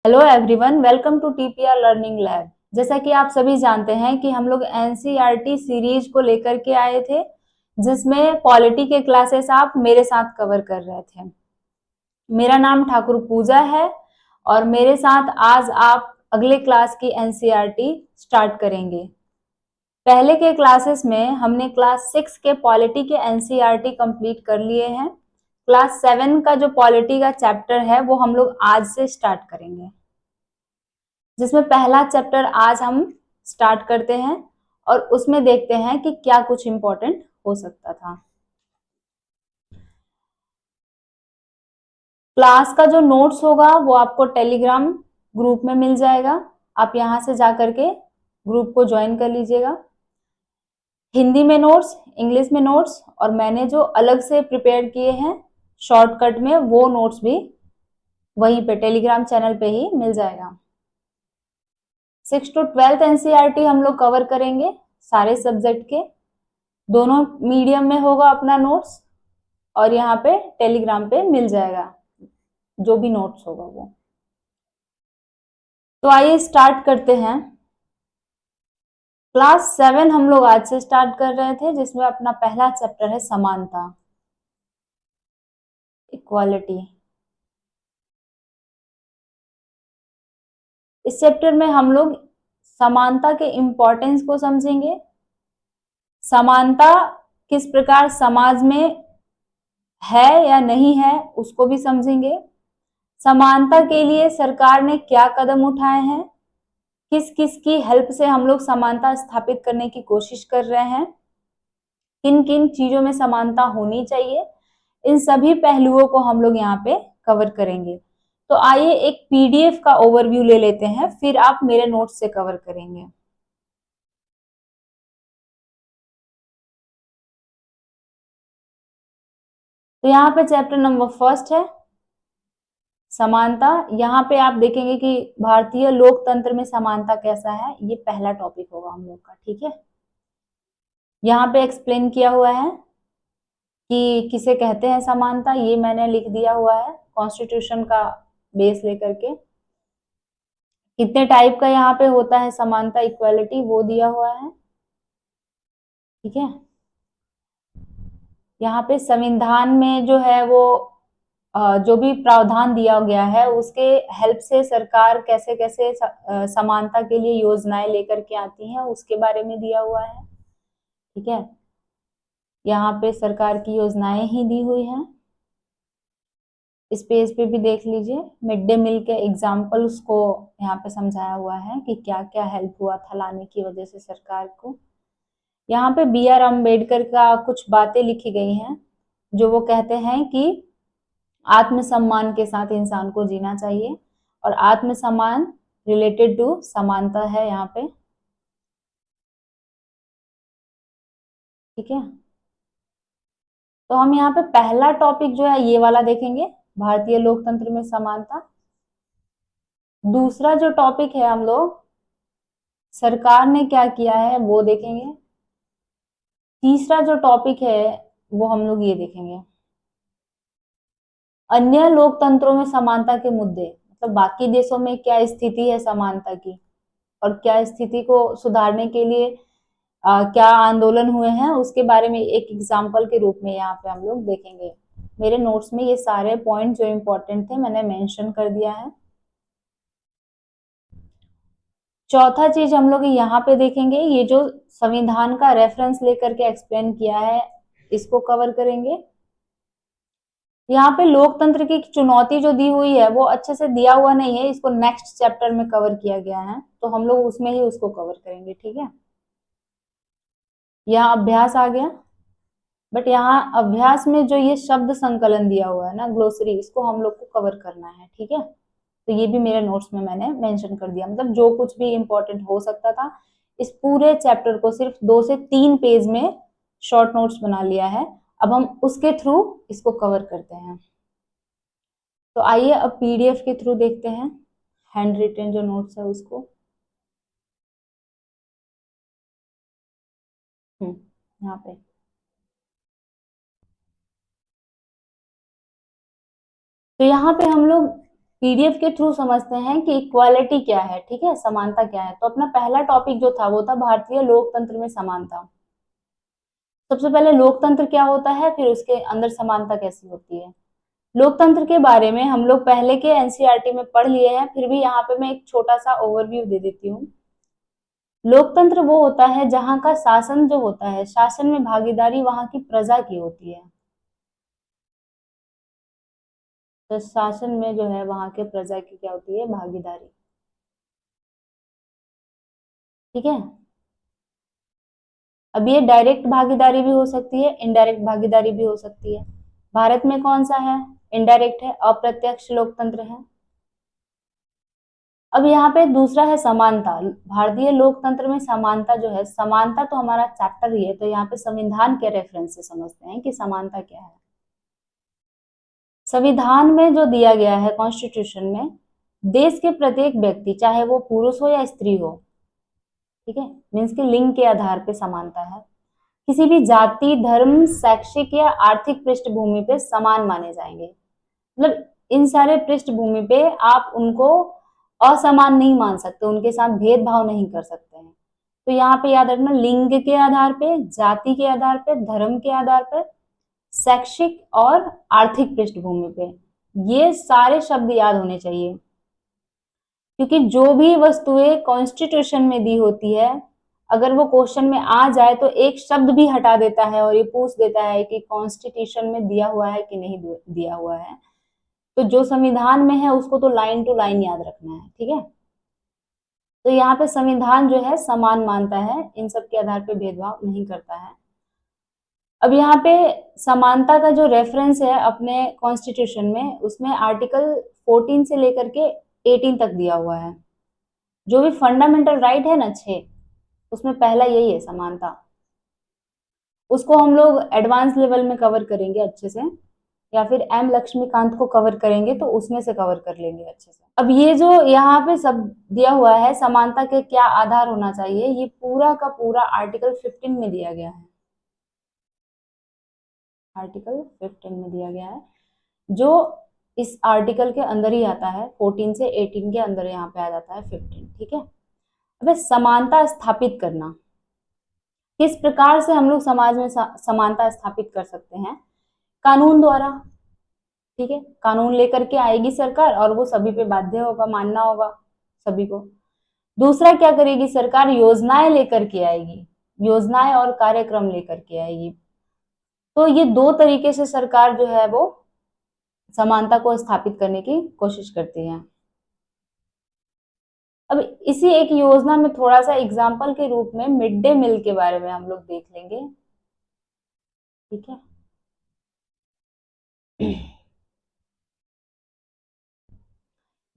Hello everyone, welcome to TPR learning lab. जैसा कि आप सभी जानते हैं कि हम लोग एनसीईआरटी सीरीज को लेकर के आए थे, जिसमें पॉलिटी के क्लासेस आप मेरे साथ कवर कर रहे थे। मेरा नाम ठाकुर पूजा है और मेरे साथ आज आप अगले क्लास की एनसीईआरटी स्टार्ट करेंगे। पहले के क्लासेस में हमने क्लास 6 के पॉलिटी के एनसीईआरटी कंप्लीट कर लिए हैं। क्लास 7 का जो पॉलिटी का चैप्टर है वो हम लोग आज से स्टार्ट करेंगे, जिसमें पहला चैप्टर आज हम स्टार्ट करते हैं और उसमें देखते हैं कि क्या कुछ इंपॉर्टेंट हो सकता था। क्लास का जो नोट्स होगा वो आपको टेलीग्राम ग्रुप में मिल जाएगा। आप यहां से जाकर के ग्रुप को ज्वाइन कर लीजिएगा। हिंदी में नोट्स, इंग्लिश में नोट्स और मैंने जो अलग से प्रिपेयर किए हैं शॉर्टकट में, वो नोट्स भी वहीं पे टेलीग्राम चैनल पे ही मिल जाएगा। 6 to 12 एनसीईआरटी हम लोग कवर करेंगे, सारे सब्जेक्ट के। दोनों मीडियम में होगा अपना नोट्स और यहाँ पे टेलीग्राम पे मिल जाएगा जो भी नोट्स होगा वो। तो आइए स्टार्ट करते हैं। क्लास 7 हम लोग आज से स्टार्ट कर रहे थे, जिसमें अपना पहला चैप्टर है समानता, इक्वालिटी। इस चैप्टर में हम लोग समानता के इम्पोर्टेंस को समझेंगे, समानता किस प्रकार समाज में है या नहीं है उसको भी समझेंगे, समानता के लिए सरकार ने क्या कदम उठाए हैं, किस किस की हेल्प से हम लोग समानता स्थापित करने की कोशिश कर रहे हैं, किन किन चीजों में समानता होनी चाहिए, इन सभी पहलुओं को हम लोग यहाँ पे कवर करेंगे। तो आइए एक पीडीएफ का ओवरव्यू ले लेते हैं, फिर आप मेरे नोट्स से कवर करेंगे। तो यहाँ पे चैप्टर नंबर 1 है समानता। यहाँ पे आप देखेंगे कि भारतीय लोकतंत्र में समानता कैसा है, ये पहला टॉपिक होगा हम लोग का। ठीक है, यहाँ पे एक्सप्लेन किया हुआ है कि किसे कहते हैं समानता, ये मैंने लिख दिया हुआ है कॉन्स्टिट्यूशन का बेस लेकर के। कितने टाइप का यहाँ पे होता है समानता, इक्वालिटी, वो दिया हुआ है। ठीक है, यहाँ पे संविधान में जो है वो जो भी प्रावधान दिया गया है उसके हेल्प से सरकार कैसे कैसे समानता के लिए योजनाएं लेकर के आती हैं उसके बारे में दिया हुआ है। ठीक है, यहाँ पे सरकार की योजनाएं ही दी हुई हैं। इस पेज पे भी देख लीजिए, मिड डे मील के एग्जाम्पल्स को यहाँ पे समझाया हुआ है कि क्या क्या हेल्प हुआ था लाने की वजह से सरकार को। यहाँ पे बी आर अम्बेडकर का कुछ बातें लिखी गई हैं, जो वो कहते हैं कि आत्मसम्मान के साथ इंसान को जीना चाहिए, और आत्मसम्मान रिलेटेड टू समानता है यहाँ पे। ठीक है, तो हम यहाँ पे पहला टॉपिक जो है ये वाला देखेंगे, भारतीय लोकतंत्र में समानता। दूसरा जो टॉपिक है हम लोग सरकार ने क्या किया है वो देखेंगे। तीसरा जो टॉपिक है वो हम लोग ये देखेंगे, अन्य लोकतंत्रों में समानता के मुद्दे, मतलब बाकी देशों में क्या स्थिति है समानता की और क्या स्थिति को सुधारने के लिए क्या आंदोलन हुए हैं, उसके बारे में एक एग्जाम्पल के रूप में यहाँ पे हम लोग देखेंगे। मेरे नोट्स में ये सारे पॉइंट जो इम्पोर्टेंट थे मैंने मेंशन कर दिया है। चौथा चीज हम लोग यहाँ पे देखेंगे, ये जो संविधान का रेफरेंस लेकर के एक्सप्लेन किया है इसको कवर करेंगे। यहाँ पे लोकतंत्र की चुनौती जो दी हुई है वो अच्छे से दिया हुआ नहीं है, इसको नेक्स्ट चैप्टर में कवर किया गया है, तो हम लोग उसमें ही उसको कवर करेंगे। ठीक है, यहाँ अभ्यास आ गया, बट यहाँ अभ्यास में जो ये शब्द संकलन दिया हुआ है ना, ग्लोसरी, इसको हम लोग को कवर करना है। ठीक है, तो ये भी मेरे नोट्स में मैंने मेंशन कर दिया, मतलब जो कुछ भी इंपॉर्टेंट हो सकता था इस पूरे चैप्टर को सिर्फ 2 से 3 पेज में शॉर्ट नोट्स बना लिया है। अब हम उसके थ्रू इसको कवर करते हैं। तो आइए अब पीडीएफ के थ्रू देखते हैं हैंड रिटन जो नोट्स है उसको। यहाँ पे तो यहाँ पे हम लोग पीडीएफ के थ्रू समझते हैं कि इक्वालिटी क्या है, ठीक है, समानता क्या है। तो अपना पहला टॉपिक जो था वो था भारतीय लोकतंत्र में समानता। सबसे पहले लोकतंत्र क्या होता है, फिर उसके अंदर समानता कैसी होती है। लोकतंत्र के बारे में हम लोग पहले के एनसीईआरटी में पढ़ लिए हैं, फिर भी यहाँ पे मैं एक छोटा सा ओवरव्यू दे देती हूँ। लोकतंत्र वो होता है जहाँ का शासन जो होता है, शासन में भागीदारी वहां की प्रजा की होती है। तो शासन में जो है वहां के प्रजा की क्या होती है, भागीदारी, ठीक है। अब ये डायरेक्ट भागीदारी भी हो सकती है, इनडायरेक्ट भागीदारी भी हो सकती है। भारत में कौन सा है, इनडायरेक्ट है, अप्रत्यक्ष लोकतंत्र है। अब यहाँ पे दूसरा है समानता। भारतीय लोकतंत्र में समानता जो है, समानता तो हमारा चैप्टर ही है, तो यहाँ पे संविधान के रेफरेंस से समझते हैं कि समानता क्या है। संविधान में जो दिया गया है, कॉन्स्टिट्यूशन में, देश के प्रत्येक व्यक्ति, चाहे वो पुरुष हो या स्त्री हो, ठीक है, मीन्स के लिंग के आधार पे समानता है, किसी भी जाति, धर्म, शैक्षिक या आर्थिक पृष्ठभूमि पे समान माने जाएंगे। मतलब इन सारे पृष्ठभूमि पे आप उनको असमान नहीं मान सकते, उनके साथ भेदभाव नहीं कर सकते हैं। तो यहाँ पे याद रखना, लिंग के आधार पे, जाति के आधार पे, धर्म के आधार पर, शैक्षिक और आर्थिक पृष्ठभूमि पे, ये सारे शब्द याद होने चाहिए। क्योंकि जो भी वस्तुएं कॉन्स्टिट्यूशन में दी होती है, अगर वो क्वेश्चन में आ जाए तो एक शब्द भी हटा देता है और ये पूछ देता है कि कॉन्स्टिट्यूशन में दिया हुआ है कि नहीं दिया हुआ है। तो जो संविधान में है उसको तो लाइन टू लाइन याद रखना है, ठीक है। तो यहाँ पे संविधान जो है समान मानता है, इन सब के आधार पे भेदभाव नहीं करता है। अब यहाँ पे समानता का जो रेफरेंस है अपने कॉन्स्टिट्यूशन में, उसमें आर्टिकल 14 से लेकर के 18 तक दिया हुआ है। जो भी फंडामेंटल राइट है ना 6, उसमें पहला यही है, समानता। उसको हम लोग एडवांस लेवल में कवर करेंगे अच्छे से, या फिर एम लक्ष्मीकांत को कवर करेंगे तो उसमें से कवर कर लेंगे अच्छे से। अब ये जो यहाँ पे सब दिया हुआ है, समानता के क्या आधार होना चाहिए, ये पूरा का पूरा आर्टिकल 15 में दिया गया है। आर्टिकल 15 में दिया गया है, जो इस आर्टिकल के अंदर ही आता है। 14 से 18 के अंदर यहाँ पे आ जाता है 15, ठीक है। अब समानता स्थापित करना, किस प्रकार से हम लोग समाज में समानता स्थापित कर सकते हैं, कानून द्वारा, ठीक है। कानून लेकर के आएगी सरकार और वो सभी पे बाध्य होगा, मानना होगा सभी को। दूसरा क्या करेगी सरकार, योजनाएं लेकर के आएगी, योजनाएं और कार्यक्रम लेकर के आएगी। तो ये दो तरीके से सरकार जो है वो समानता को स्थापित करने की कोशिश करती है। अब इसी एक योजना में थोड़ा सा एग्जाम्पल के रूप में मिड डे मील के बारे में हम लोग देख लेंगे, ठीक है।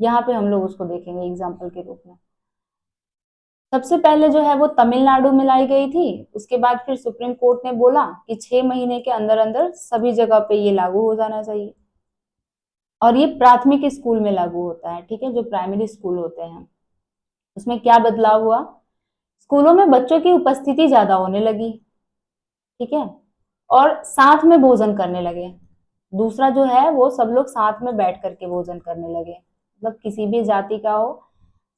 यहाँ पे हम लोग उसको देखेंगे एग्जाम्पल के रूप में। सबसे पहले जो है वो तमिलनाडु में लाई गई थी, उसके बाद फिर सुप्रीम कोर्ट ने बोला कि 6 महीने के अंदर अंदर सभी जगह पे ये लागू हो जाना चाहिए। और ये प्राथमिक स्कूल में लागू होता है, ठीक है, जो प्राइमरी स्कूल होते हैं। उसमें क्या बदलाव हुआ, स्कूलों में बच्चों की उपस्थिति ज्यादा होने लगी, ठीक है, और साथ में भोजन करने लगे। दूसरा जो है वो सब लोग साथ में बैठ करके भोजन करने लगे, मतलब किसी भी जाति का हो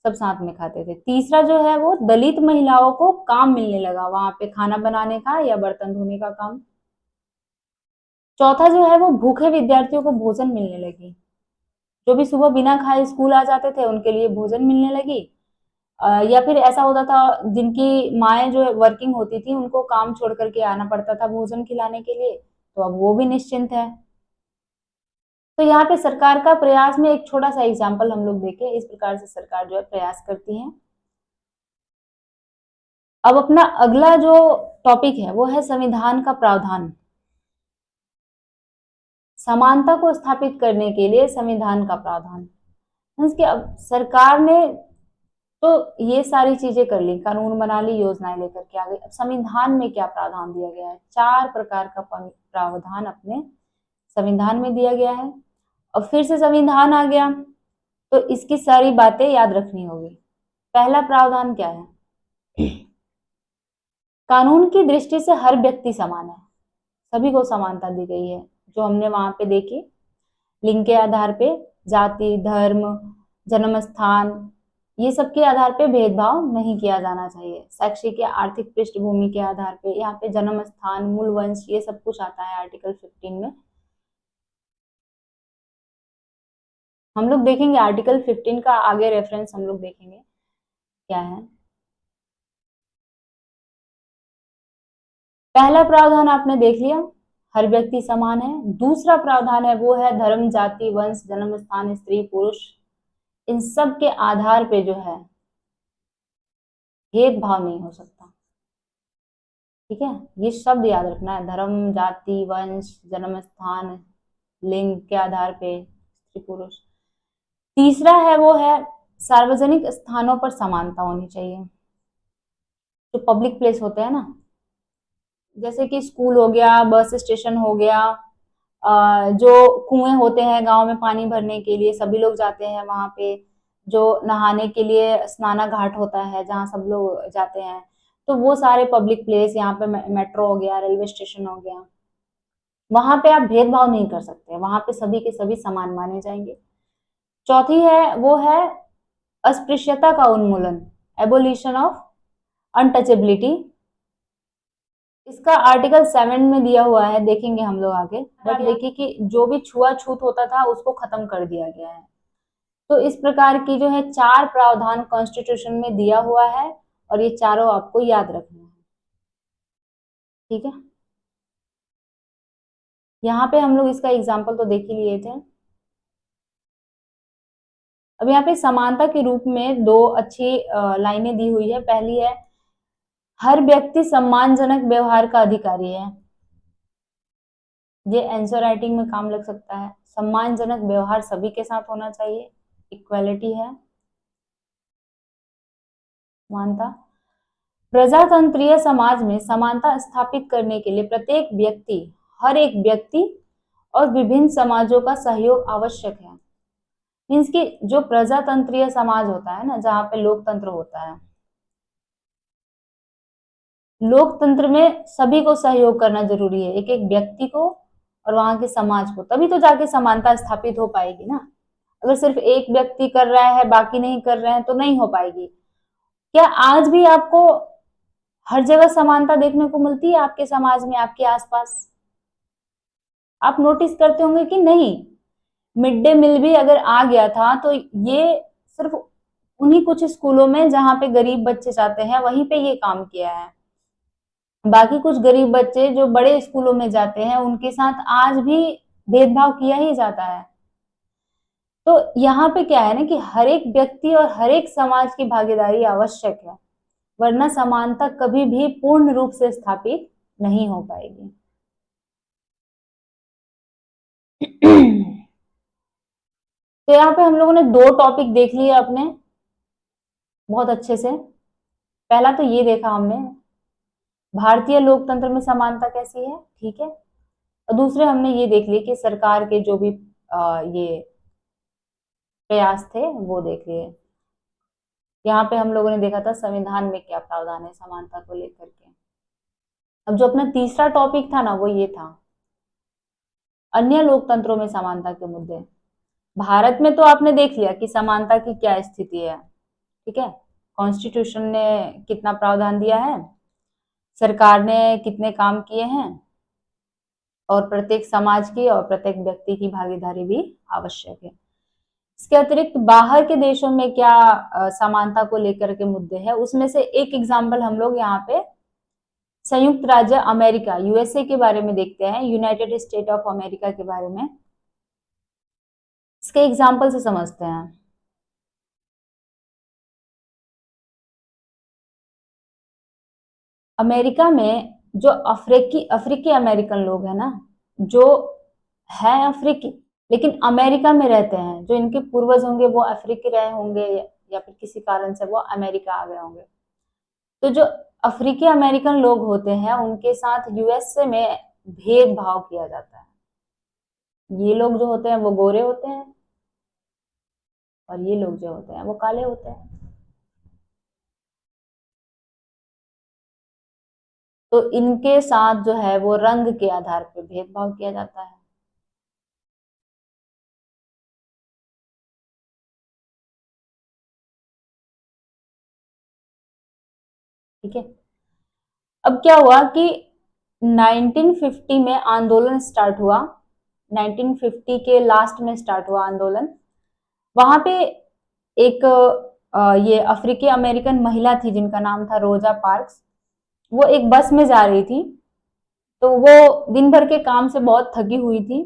सब साथ में खाते थे। तीसरा जो है वो दलित महिलाओं को काम मिलने लगा, वहां पे खाना बनाने का या बर्तन धोने का काम। चौथा जो है वो भूखे विद्यार्थियों को भोजन मिलने लगी, जो भी सुबह बिना खाए स्कूल आ जाते थे उनके लिए भोजन मिलने लगी। या फिर ऐसा होता था जिनकी माएँ जो वर्किंग होती थी उनको काम छोड़ करके आना पड़ता था भोजन खिलाने के लिए, तो अब वो भी निश्चिंत है। तो यहाँ पे सरकार का प्रयास में एक छोटा सा एग्जाम्पल हम लोग देखें, इस प्रकार से सरकार जो है प्रयास करती है। अब अपना अगला जो टॉपिक है वो है संविधान का प्रावधान। समानता को स्थापित करने के लिए संविधान का प्रावधान, मीन्स कि अब सरकार ने तो ये सारी चीजें कर ली, कानून बना ली, योजनाएं लेकर के आ गई। अब संविधान में क्या प्रावधान दिया गया है, 4 प्रकार का प्रावधान अपने संविधान में दिया गया है। और फिर से संविधान आ गया तो इसकी सारी बातें याद रखनी होगी। पहला प्रावधान क्या है, कानून की दृष्टि से हर व्यक्ति समान है, सभी को समानता दी गई है, जो हमने वहां पे देखी लिंग के आधार पे। जाति, धर्म, जन्म स्थान, ये सब के आधार पे भेदभाव नहीं किया जाना चाहिए। शैक्षिक या आर्थिक पृष्ठभूमि के आधार पे, यहाँ पे जन्म स्थान, मूल वंश, ये सब कुछ आता है आर्टिकल 15 में। हम लोग देखेंगे आर्टिकल 15 का आगे रेफरेंस हम लोग देखेंगे क्या है। पहला प्रावधान आपने देख लिया, हर व्यक्ति समान है। दूसरा प्रावधान है वो है धर्म, जाति, वंश, जन्म स्थान, स्त्री, पुरुष, इन सब के आधार पे जो है भेदभाव नहीं हो सकता। ठीक है, ये शब्द याद रखना है, धर्म, जाति, वंश, जन्म स्थान, लिंग के आधार पे स्त्री पुरुष। तीसरा है वो है सार्वजनिक स्थानों पर समानता होनी चाहिए। जो पब्लिक प्लेस होते हैं ना, जैसे कि स्कूल हो गया, बस स्टेशन हो गया, जो कुएं होते हैं गांव में पानी भरने के लिए, सभी लोग जाते हैं वहां पे। जो नहाने के लिए स्नाना घाट होता है जहाँ सब लोग जाते हैं, तो वो सारे पब्लिक प्लेस, यहाँ पे मेट्रो हो गया, रेलवे स्टेशन हो गया, वहां पे आप भेदभाव नहीं कर सकते, वहां पे सभी के सभी समान माने जाएंगे। चौथी है वो है अस्पृश्यता का उन्मूलन, एबोलिशन ऑफ अनटचेबिलिटी। इसका आर्टिकल 7 में दिया हुआ है, देखेंगे हम लोग आगे। बट देखिए कि जो भी छुआछूत होता था उसको खत्म कर दिया गया है। तो इस प्रकार की जो है 4 प्रावधान कॉन्स्टिट्यूशन में दिया हुआ है, और ये चारों आपको याद रखना है। ठीक है, यहाँ पे हम लोग इसका एग्जाम्पल तो देख ही लिए थे। अब यहाँ पे समानता के रूप में दो अच्छी लाइनें दी हुई है। पहली है, हर व्यक्ति सम्मानजनक व्यवहार का अधिकारी है। ये आंसर राइटिंग में काम लग सकता है। सम्मानजनक व्यवहार सभी के साथ होना चाहिए, इक्वालिटी है, समानता। प्रजातंत्रीय समाज में समानता स्थापित करने के लिए प्रत्येक व्यक्ति, हर एक व्यक्ति और विभिन्न समाजों का सहयोग आवश्यक है। मीन्स कि जो प्रजातंत्रीय समाज होता है ना, जहाँ पे लोकतंत्र होता है, लोकतंत्र में सभी को सहयोग करना जरूरी है, एक एक व्यक्ति को और वहां के समाज को, तभी तो जाके समानता स्थापित हो पाएगी ना। अगर सिर्फ एक व्यक्ति कर रहा है बाकी नहीं कर रहे हैं तो नहीं हो पाएगी। क्या आज भी आपको हर जगह समानता देखने को मिलती है आपके समाज में, आपके आसपास? आप नोटिस करते होंगे कि नहीं। मिड डे मील भी अगर आ गया था तो ये सिर्फ उन्हीं कुछ स्कूलों में जहां पे गरीब बच्चे जाते हैं वहीं पे ये काम किया है। बाकी कुछ गरीब बच्चे जो बड़े स्कूलों में जाते हैं उनके साथ आज भी भेदभाव किया ही जाता है। तो यहाँ पे क्या है ना कि हर एक व्यक्ति और हर एक समाज की भागीदारी आवश्यक है, वरना समानता कभी भी पूर्ण रूप से स्थापित नहीं हो पाएगी। तो यहाँ पे हम लोगों ने दो टॉपिक देख लिए अपने बहुत अच्छे से। पहला तो ये देखा हमने, भारतीय लोकतंत्र में समानता कैसी है, ठीक है। और दूसरे हमने ये देख लिए कि सरकार के जो भी ये प्रयास थे वो देख लिए। यहाँ पे हम लोगों ने देखा था संविधान में क्या प्रावधान है समानता को लेकर के। अब जो अपना तीसरा टॉपिक था ना वो ये था अन्य लोकतंत्रों में समानता के मुद्दे। भारत में तो आपने देख लिया कि समानता की क्या स्थिति है, ठीक है। कॉन्स्टिट्यूशन ने कितना प्रावधान दिया है, सरकार ने कितने काम किए हैं, और प्रत्येक समाज की और प्रत्येक व्यक्ति की भागीदारी भी आवश्यक है। इसके अतिरिक्त बाहर के देशों में क्या समानता को लेकर के मुद्दे हैं, उसमें से एक एग्जाम्पल हम लोग यहाँ पे संयुक्त राज्य अमेरिका, यूएसए के बारे में देखते हैं, यूनाइटेड स्टेट ऑफ अमेरिका के बारे में। इसके एग्जाम्पल से समझते हैं। अमेरिका में जो अफ्रीकी अफ्रीकी अमेरिकन लोग हैं ना, जो है अफ्रीकी लेकिन अमेरिका में रहते हैं, जो इनके पूर्वज होंगे वो अफ्रीकी रहे होंगे या फिर किसी कारण से वो अमेरिका आ गए होंगे। तो जो अफ्रीकी अमेरिकन लोग होते हैं उनके साथ यूएसए में भेदभाव किया जाता है। ये लोग जो होते हैं वो गोरे होते हैं और ये लोग जो होते हैं वो काले होते हैं। तो इनके साथ जो है वो रंग के आधार पर भेदभाव किया जाता है। ठीक है। अब क्या हुआ कि 1950 में आंदोलन स्टार्ट हुआ, 1950 के लास्ट में स्टार्ट हुआ आंदोलन। वहां पे एक ये अफ्रीकी अमेरिकन महिला थी जिनका नाम था रोजा पार्क्स। वो एक बस में जा रही थी, तो वो दिन भर के काम से बहुत थकी हुई थी।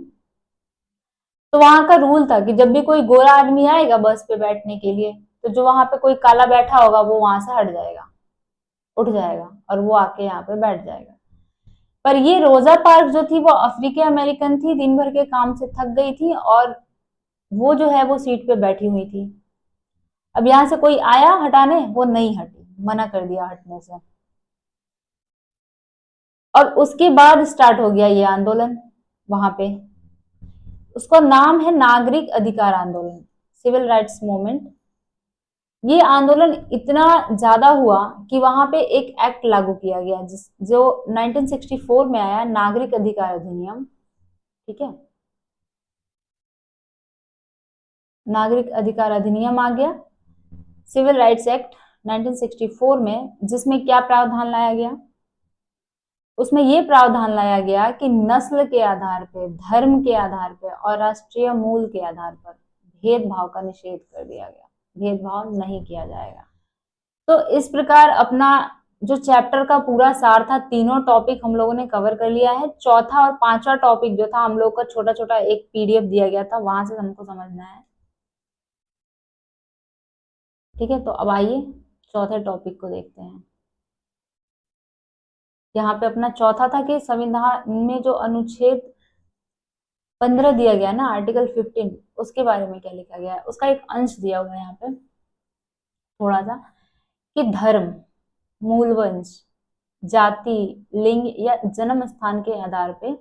तो वहां का रूल था कि जब भी कोई गोरा आदमी आएगा बस पे बैठने के लिए, तो जो वहां पे कोई काला बैठा होगा वो वहां से हट जाएगा, उठ जाएगा और वो आके यहाँ पे बैठ जाएगा। पर ये रोजा पार्क जो थी वो अफ्रीकी अमेरिकन थी, दिन भर के काम से थक गई थी और वो जो है वो सीट पे बैठी हुई थी। अब यहाँ से कोई आया हटाने, वो नहीं हटी, मना कर दिया हटने से। और उसके बाद स्टार्ट हो गया ये आंदोलन वहां पे। उसका नाम है नागरिक अधिकार आंदोलन, सिविल राइट्स मूवमेंट। ये आंदोलन इतना ज्यादा हुआ कि वहां पे एक एक्ट लागू किया गया जो 1964 में आया, नागरिक अधिकार अधिनियम। ठीक है, नागरिक अधिकार अधिनियम आ गया, सिविल राइट्स एक्ट 1964 में, जिसमें क्या प्रावधान लाया गया? उसमें यह प्रावधान लाया गया कि नस्ल के आधार पे, धर्म के आधार पे और राष्ट्रीय मूल के आधार पर भेदभाव का निषेध कर दिया गया, भेदभाव नहीं किया जाएगा। तो इस प्रकार अपना जो चैप्टर का पूरा सार था, तीनों टॉपिक हम लोगों ने कवर कर लिया है। चौथा और पांचवा टॉपिक जो था हम लोग का छोटा छोटा एक पीडीएफ दिया गया था, वहां से हमको समझना है। ठीक है, तो अब आइए चौथे टॉपिक को देखते हैं। यहाँ पे अपना चौथा था कि संविधान में जो अनुच्छेद 15 दिया गया ना, आर्टिकल 15, उसके बारे में क्या लिखा गया है, उसका एक अंश दिया हुआ है यहाँ पे थोड़ा सा, कि धर्म, मूलवंश, जाति, लिंग या जन्म स्थान के आधार पे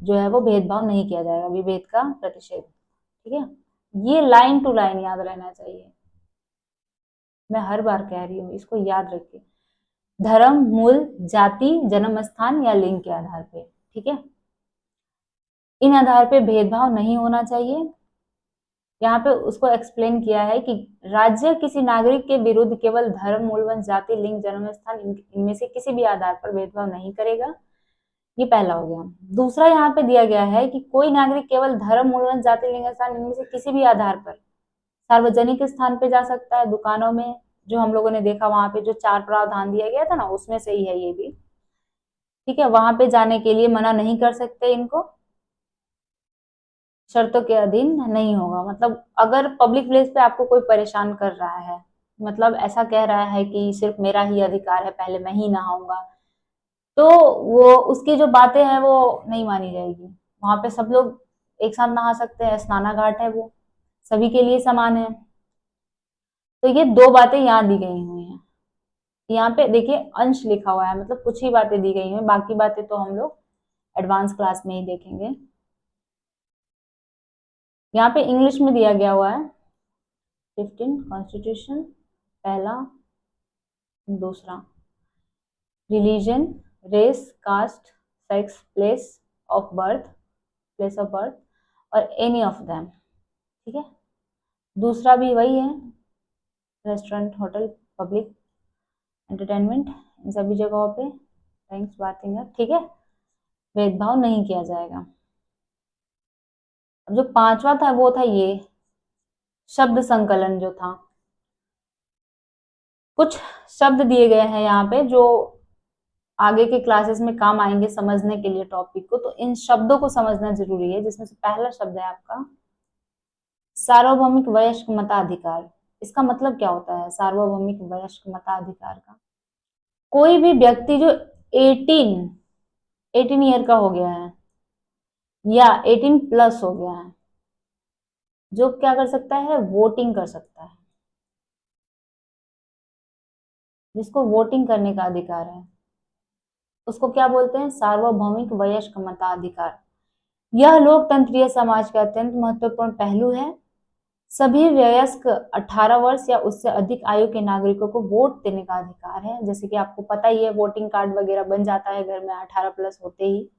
जो है वो भेदभाव नहीं किया जाएगा, विभेद का प्रतिषेध। ठीक है, ये लाइन टू लाइन याद रहना चाहिए, मैं हर बार कह रही हूँ, इसको याद रखिए। धर्म, मूल, जाति, जन्म स्थान या लिंग के आधार पे। ठीक है, इन आधार पे भेदभाव नहीं होना चाहिए। यहाँ पे उसको एक्सप्लेन किया है कि राज्य किसी नागरिक के विरुद्ध केवल धर्म, मूलवंश, जाति, लिंग, जन्म स्थान इनमें से किसी भी आधार पर भेदभाव नहीं करेगा। ये पहला हो गया। दूसरा यहाँ पे दिया गया है कि कोई नागरिक केवल धर्म, मूलवंश, जाति, लिंग, स्थान इनमें से किसी भी आधार पर सार्वजनिक स्थान पे जा सकता है, दुकानों में, जो हम लोगों ने देखा वहां पे जो 4 प्रावधान दिया गया था ना, उसमें से ही है ये भी। ठीक है, वहां पे जाने के लिए मना नहीं कर सकते इनको, शर्तों के अधीन नहीं होगा। मतलब अगर पब्लिक प्लेस पे आपको कोई परेशान कर रहा है, मतलब ऐसा कह रहा है कि सिर्फ मेरा ही अधिकार है, पहले मैं ही नहाऊंगा, तो वो उसकी जो बातें हैं वो नहीं मानी जाएगी। वहां पे सब लोग एक साथ नहा सकते हैं, स्नाना घाट है वो, सभी के लिए समान है। तो ये दो बातें यहाँ दी गई हुई हैं। यहाँ पे देखिए अंश लिखा हुआ है, मतलब कुछ ही बातें दी गई हैं, बाकी बातें तो हम लोग एडवांस क्लास में ही देखेंगे। यहाँ पे इंग्लिश में दिया गया हुआ है 15 कॉन्स्टिट्यूशन, पहला, दूसरा, religion, race, caste, sex, place of birth और एनी ऑफ देम। ठीक है, दूसरा भी वही है, रेस्टोरेंट, होटल, पब्लिक एंटरटेनमेंट, इन सभी जगहों पे थैंक्स बाथिंग है। ठीक है, भेदभाव नहीं किया जाएगा। अब जो पांचवा था वो था ये शब्द संकलन जो था। कुछ शब्द दिए गए हैं यहाँ पे जो आगे के क्लासेस में काम आएंगे समझने के लिए टॉपिक को, तो इन शब्दों को समझना जरूरी है। जिसमें से पहला शब्द है आपका सार्वभौमिक वयस्क मताधिकार। इसका मतलब क्या होता है सार्वभौमिक वयस्क मताधिकार का? कोई भी व्यक्ति जो 18 ईयर का हो गया है या 18 प्लस हो गया है, जो क्या कर सकता है, वोटिंग कर सकता है, जिसको वोटिंग करने का अधिकार है, उसको क्या बोलते हैं, सार्वभौमिक वयस्क मताधिकार। यह लोकतंत्रीय समाज का अत्यंत महत्वपूर्ण पहलू है। सभी वयस्क 18 वर्ष या उससे अधिक आयु के नागरिकों को वोट देने का अधिकार है। जैसे कि आपको पता ही है, वोटिंग कार्ड वगैरह बन जाता है घर में 18 प्लस होते ही,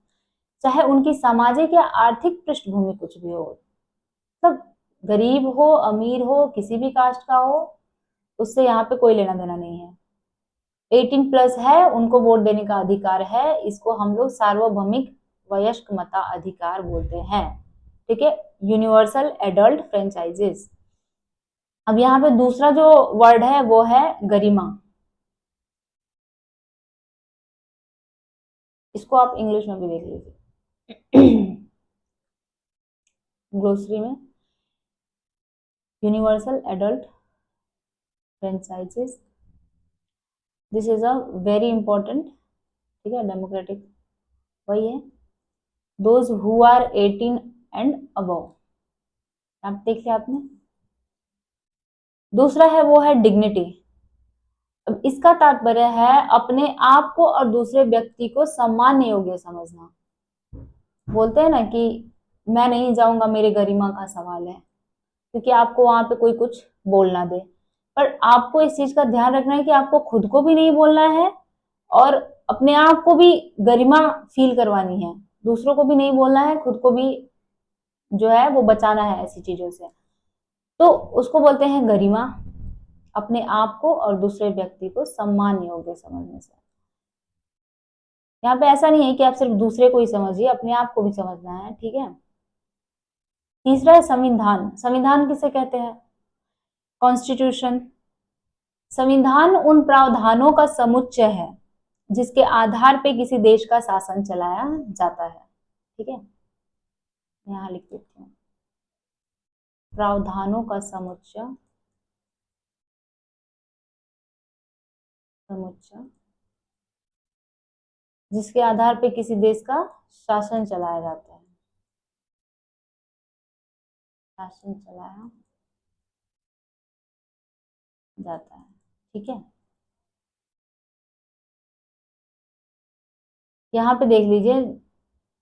चाहे उनकी सामाजिक या आर्थिक पृष्ठभूमि कुछ भी हो, सब गरीब हो, अमीर हो, किसी भी कास्ट का हो, उससे यहाँ पे कोई लेना देना नहीं है। 18 प्लस है उनको वोट देने का अधिकार है, इसको हम लोग सार्वभौमिक वयस्क मताधिकार बोलते हैं। ठीक है, यूनिवर्सल एडल्ट फ्रेंचाइजेस। अब यहाँ पे दूसरा जो वर्ड है वो है गरिमा। इसको आप इंग्लिश में भी देख लीजिए ग्लोसरी में, universal adult franchises, this is a very important. ठीक है, डेमोक्रेटिक वही है, those who are 18 and above. आप देख लिया आपने। दूसरा है वो है डिग्निटी। अब इसका तात्पर्य है अपने आप को और दूसरे व्यक्ति को सम्मान योग्य समझना। बोलते हैं ना कि मैं नहीं जाऊंगा, मेरे गरिमा का सवाल है, क्योंकि आपको वहां पे कोई कुछ बोल ना दे। पर आपको इस चीज का ध्यान रखना है कि आपको खुद को भी नहीं बोलना है और अपने आप को भी गरिमा फील करवानी है, दूसरों को भी नहीं बोलना है, खुद को भी जो है वो बचाना है ऐसी चीजों से। तो उसको बोलते हैं गरिमा, अपने आप को और दूसरे व्यक्ति को सम्मान योग्य समझने से। यहाँ पे ऐसा नहीं है कि आप सिर्फ दूसरे को ही समझिए, अपने आप को भी समझना है। ठीक है। तीसरा है संविधान। संविधान किसे कहते हैं? कॉन्स्टिट्यूशन। संविधान उन प्रावधानों का समुच्चय है जिसके आधार पे किसी देश का शासन चलाया जाता है। ठीक है, यहाँ लिख देती हूँ, प्रावधानों का समुच्चय, समुच्चय जिसके आधार पे किसी देश का शासन चलाया जाता है, शासन चलाया जाता है। ठीक है, यहाँ पे देख लीजिए,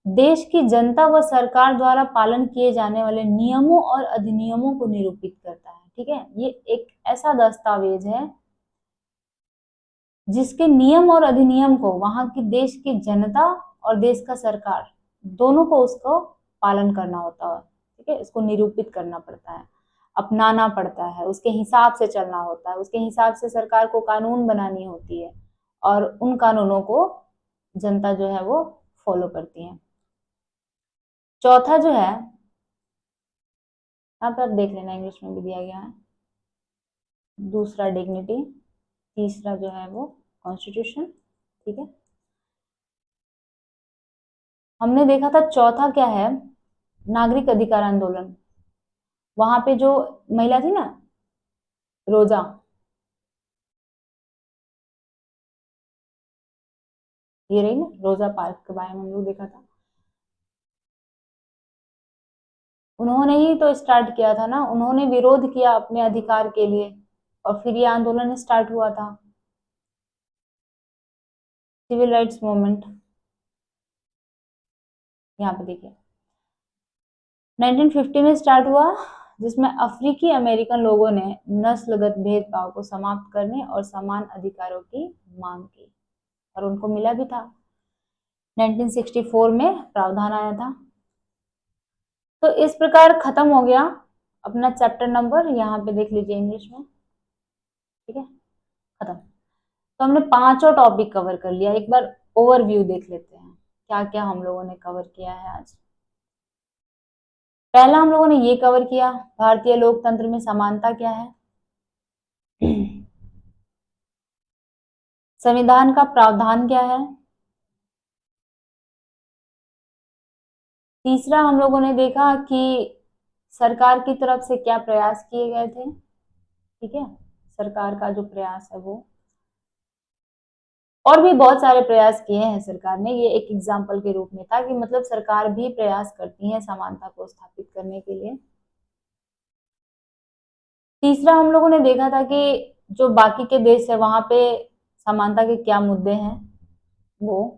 देश की जनता व सरकार द्वारा पालन किए जाने वाले नियमों और अधिनियमों को निरूपित करता है। ठीक है, ये एक ऐसा दस्तावेज है जिसके नियम और अधिनियम को वहां की देश की जनता और देश का सरकार दोनों को उसको पालन करना होता है। ठीक है, इसको निरूपित करना पड़ता है, अपनाना पड़ता है, उसके हिसाब से चलना होता है, उसके हिसाब से सरकार को कानून बनानी होती है और उन कानूनों को जनता जो है वो फॉलो करती है। चौथा जो है, यहाँ पर देख लेना, इंग्लिश में भी दिया गया है। दूसरा डिग्निटी, तीसरा जो है वो कॉन्स्टिट्यूशन। ठीक है, हमने देखा था चौथा क्या है, नागरिक अधिकार आंदोलन। वहां पे जो महिला थी ना, रोजा, ये रही ना, रोजा पार्क के बारे में हम लोग देखा था। उन्होंने ही तो स्टार्ट किया था ना, उन्होंने विरोध किया अपने अधिकार के लिए और फिर ये आंदोलन स्टार्ट हुआ था, सिविल राइट्स मूवमेंट। यहाँ पे देखिए 1950 में स्टार्ट हुआ, जिसमें अफ्रीकी अमेरिकन लोगों ने नस्लगत भेदभाव को समाप्त करने और समान अधिकारों की मांग की, और उनको मिला भी था। 1964 में प्रावधान आया था। तो इस प्रकार खत्म हो गया अपना चैप्टर नंबर, यहाँ पे देख लीजिए इंग्लिश में। ठीक है, खत्म। तो हमने पांचों टॉपिक कवर कर लिया। एक बार ओवरव्यू देख लेते हैं क्या क्या हम लोगों ने कवर किया है आज। पहला हम लोगों ने ये कवर किया, भारतीय लोकतंत्र में समानता क्या है। संविधान का प्रावधान क्या है। तीसरा हम लोगों ने देखा कि सरकार की तरफ से क्या प्रयास किए गए थे। ठीक है, सरकार का जो प्रयास है वो, और भी बहुत सारे प्रयास किए हैं सरकार ने, ये एक एग्जाम्पल के रूप में था कि मतलब सरकार भी प्रयास करती है समानता को स्थापित करने के लिए। तीसरा हम लोगों ने देखा था कि जो बाकी के देश है वहां पे समानता के क्या मुद्दे हैं वो।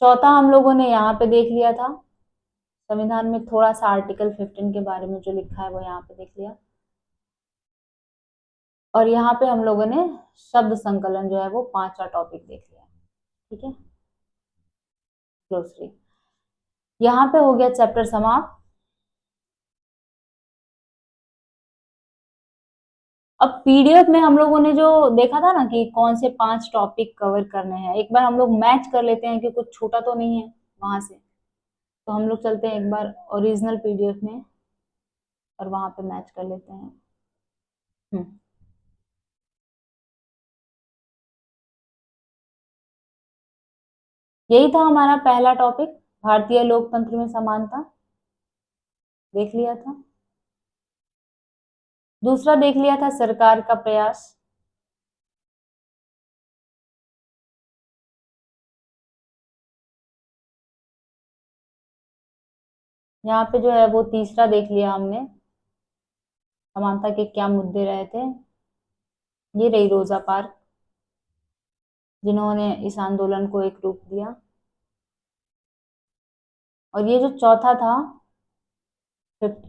चौथा हम लोगों ने यहाँ पे देख लिया था, संविधान में थोड़ा सा आर्टिकल 15 के बारे में जो लिखा है वो यहाँ पे देख लिया। और यहाँ पे हम लोगों ने शब्द संकलन जो है वो पांचवा टॉपिक देख लिया। ठीक है, ग्लोसरी। यहाँ पे हो गया चैप्टर समाप्त। अब पीडीएफ में हम लोगों ने जो देखा था ना कि कौन से 5 टॉपिक कवर करने हैं, एक बार हम लोग मैच कर लेते हैं कि कुछ छूटा तो नहीं है वहां से। तो हम लोग चलते हैं एक बार ओरिजिनल पीडीएफ में और वहां पे मैच कर लेते हैं। हम्म, यही था हमारा पहला टॉपिक, भारतीय लोकतंत्र में समानता, देख लिया था। दूसरा देख लिया था सरकार का प्रयास। यहाँ पे जो है वो तीसरा देख लिया हमने, समानता के क्या मुद्दे रहे थे। ये रही रोजा पार्क, जिन्होंने इस आंदोलन को एक रूप दिया। और ये जो चौथा था,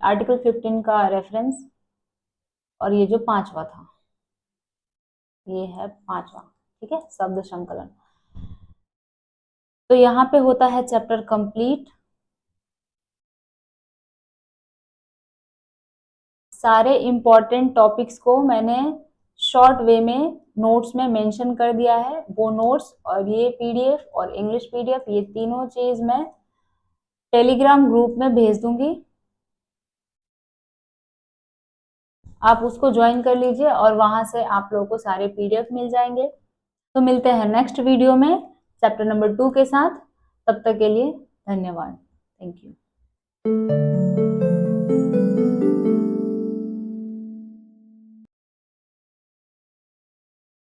आर्टिकल 15 का रेफरेंस, और ये जो पांचवा था, ये है पांचवा। ठीक है, शब्द संकलन। तो यहाँ पे होता है चैप्टर कंप्लीट। सारे इंपॉर्टेंट टॉपिक्स को मैंने शॉर्ट वे में नोट्स में मेंशन कर दिया है। वो नोट्स और ये पीडीएफ और इंग्लिश पीडीएफ, ये तीनों चीज मैं टेलीग्राम ग्रुप में भेज दूंगी, आप उसको ज्वाइन कर लीजिए और वहां से आप लोगों को सारे पीडीएफ मिल जाएंगे। तो मिलते हैं नेक्स्ट वीडियो में चैप्टर नंबर 2 के साथ। तब तक के लिए धन्यवाद। Thank you.